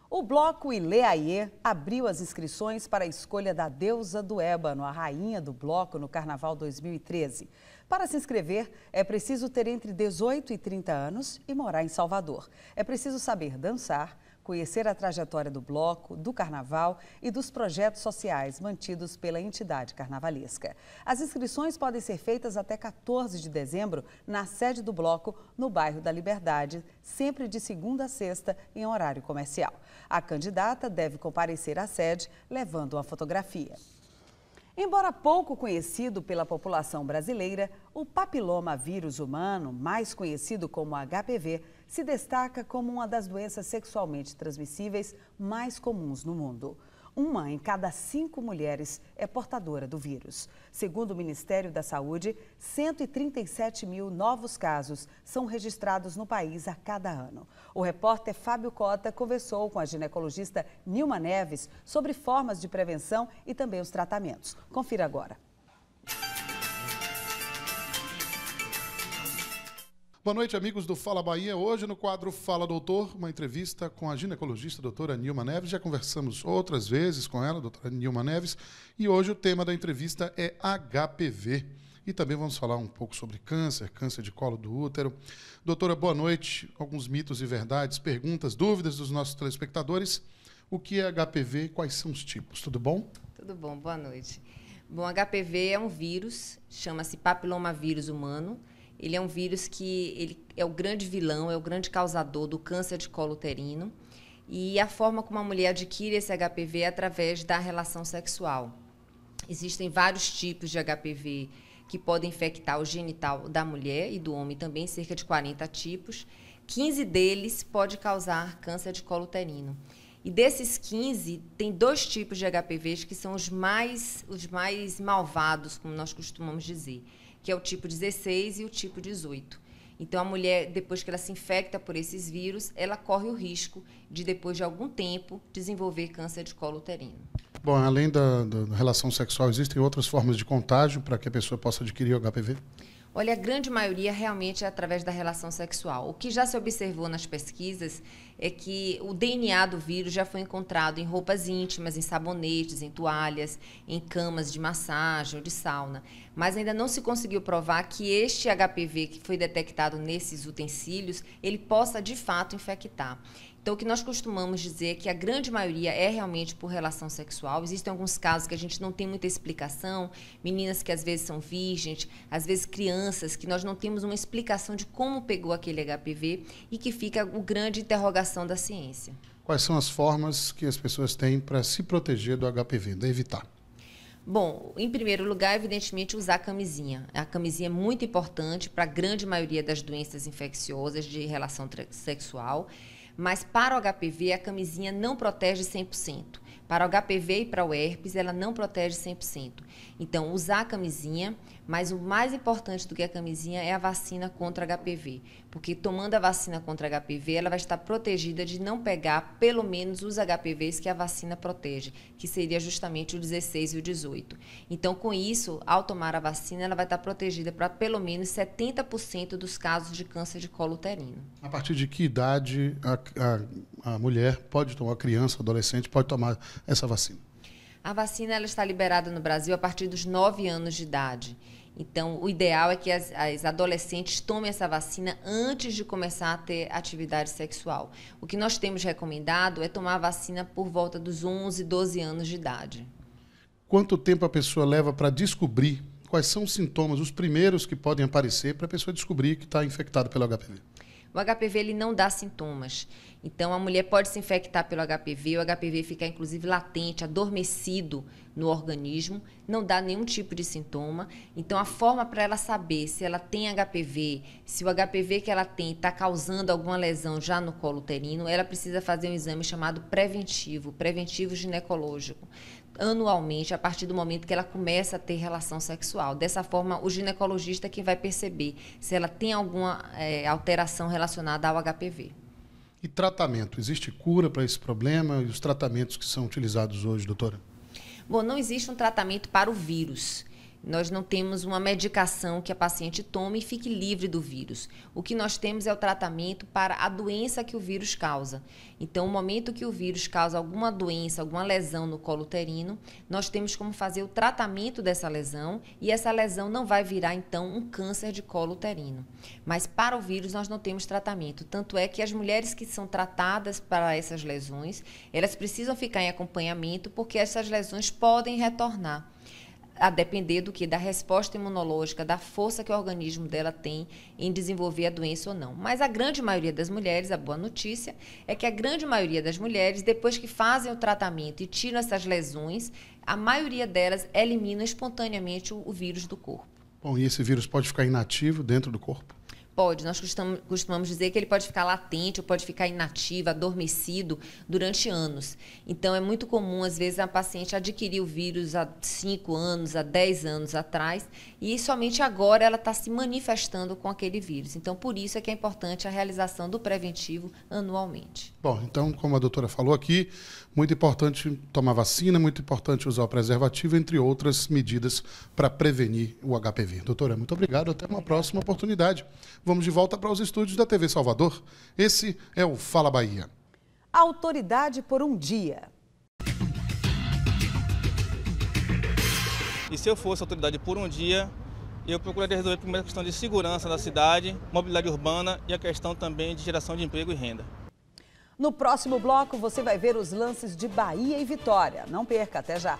O bloco Ileaie abriu as inscrições para a escolha da deusa do ébano, a rainha do bloco, no Carnaval 2013. Para se inscrever, é preciso ter entre 18 e 30 anos e morar em Salvador. É preciso saber dançar, conhecer a trajetória do bloco, do carnaval e dos projetos sociais mantidos pela entidade carnavalesca. As inscrições podem ser feitas até 14 de dezembro na sede do bloco, no bairro da Liberdade, sempre de segunda a sexta, em horário comercial. A candidata deve comparecer à sede levando uma fotografia. Embora pouco conhecido pela população brasileira, o papiloma vírus humano, mais conhecido como HPV, se destaca como uma das doenças sexualmente transmissíveis mais comuns no mundo. Uma em cada 5 mulheres é portadora do vírus. Segundo o Ministério da Saúde, 137 mil novos casos são registrados no país a cada ano. O repórter Fábio Cota conversou com a ginecologista Nilma Neves sobre formas de prevenção e também os tratamentos. Confira agora. Boa noite, amigos do Fala Bahia. Hoje, no quadro Fala Doutor, uma entrevista com a ginecologista doutora Nilma Neves. Já conversamos outras vezes com ela, doutora Nilma Neves, e hoje o tema da entrevista é HPV. E também vamos falar um pouco sobre câncer, câncer de colo do útero. Doutora, boa noite. Alguns mitos e verdades, perguntas, dúvidas dos nossos telespectadores. O que é HPV? Quais são os tipos? Tudo bom? Tudo bom, boa noite. Bom, HPV é um vírus, chama-se papilomavírus humano. Ele é um vírus que é o grande vilão, é o grande causador do câncer de colo uterino. E a forma como a mulher adquire esse HPV é através da relação sexual. Existem vários tipos de HPV que podem infectar o genital da mulher e do homem também, cerca de 40 tipos. 15 deles pode causar câncer de colo uterino. E desses 15, tem 2 tipos de HPVs que são os mais malvados, como nós costumamos dizer, que é o tipo 16 e o tipo 18. Então, a mulher, depois que ela se infecta por esses vírus, ela corre o risco de, depois de algum tempo, desenvolver câncer de colo uterino. Bom, além da relação sexual, existem outras formas de contágio para que a pessoa possa adquirir o HPV? Olha, a grande maioria realmente é através da relação sexual. O que já se observou nas pesquisas é que o DNA do vírus já foi encontrado em roupas íntimas, em sabonetes, em toalhas, em camas de massagem ou de sauna. Mas ainda não se conseguiu provar que este HPV que foi detectado nesses utensílios, ele possa de fato infectar. Então, o que nós costumamos dizer é que a grande maioria é realmente por relação sexual. Existem alguns casos que a gente não tem muita explicação, meninas que às vezes são virgens, às vezes crianças, que nós não temos uma explicação de como pegou aquele HPV e que fica o grande interrogação da ciência. Quais são as formas que as pessoas têm para se proteger do HPV, de evitar? Bom, em primeiro lugar, evidentemente, usar a camisinha. A camisinha é muito importante para a grande maioria das doenças infecciosas de relação sexual. Mas para o HPV, a camisinha não protege 100%. Para o HPV e para o herpes, ela não protege 100%. Então, usar a camisinha, mas o mais importante do que a camisinha é a vacina contra HPV. Porque tomando a vacina contra HPV, ela vai estar protegida de não pegar pelo menos os HPVs que a vacina protege, que seria justamente o 16 e o 18. Então, com isso, ao tomar a vacina, ela vai estar protegida para pelo menos 70% dos casos de câncer de colo uterino. A partir de que idade a mulher pode tomar, a criança, adolescente, pode tomar essa vacina? A vacina ela está liberada no Brasil a partir dos 9 anos de idade. Então, o ideal é que as adolescentes tomem essa vacina antes de começar a ter atividade sexual. O que nós temos recomendado é tomar a vacina por volta dos 11, 12 anos de idade. Quanto tempo a pessoa leva para descobrir quais são os sintomas, os primeiros que podem aparecer para a pessoa descobrir que está infectada pelo HPV? O HPV ele não dá sintomas. Então, a mulher pode se infectar pelo HPV, o HPV ficar, inclusive, latente, adormecido no organismo, não dá nenhum tipo de sintoma. Então, a forma para ela saber se ela tem HPV, se o HPV que ela tem está causando alguma lesão já no colo uterino, ela precisa fazer um exame chamado preventivo ginecológico, anualmente, a partir do momento que ela começa a ter relação sexual. Dessa forma, o ginecologista é que vai perceber se ela tem alguma alteração relacionada ao HPV. E tratamento? Existe cura para esse problema e os tratamentos que são utilizados hoje, doutora? Bom, não existe um tratamento para o vírus. Nós não temos uma medicação que a paciente tome e fique livre do vírus. O que nós temos é o tratamento para a doença que o vírus causa. Então, no momento que o vírus causa alguma doença, alguma lesão no colo uterino, nós temos como fazer o tratamento dessa lesão e essa lesão não vai virar, então, um câncer de colo uterino. Mas para o vírus nós não temos tratamento. Tanto é que as mulheres que são tratadas para essas lesões, elas precisam ficar em acompanhamento porque essas lesões podem retornar, a depender do que? Da resposta imunológica, da força que o organismo dela tem em desenvolver a doença ou não. Mas a grande maioria das mulheres, a boa notícia é que a grande maioria das mulheres, depois que fazem o tratamento e tiram essas lesões, a maioria delas elimina espontaneamente o vírus do corpo. Bom, e esse vírus pode ficar inativo dentro do corpo? Pode, nós costumamos dizer que ele pode ficar latente ou pode ficar inativo, adormecido durante anos. Então, é muito comum, às vezes, a paciente adquirir o vírus há 5 anos, há 10 anos atrás, e somente agora ela está se manifestando com aquele vírus. Então, por isso é que é importante a realização do preventivo anualmente. Bom, então, como a doutora falou aqui, muito importante tomar vacina, muito importante usar o preservativo, entre outras medidas para prevenir o HPV. Doutora, muito obrigado, até uma próxima oportunidade. Vamos de volta para os estúdios da TV Salvador. Esse é o Fala Bahia. Autoridade por um dia. E se eu fosse autoridade por um dia, eu procuraria resolver primeiro a questão de segurança da cidade, mobilidade urbana e a questão também de geração de emprego e renda. No próximo bloco, você vai ver os lances de Bahia e Vitória. Não perca, até já.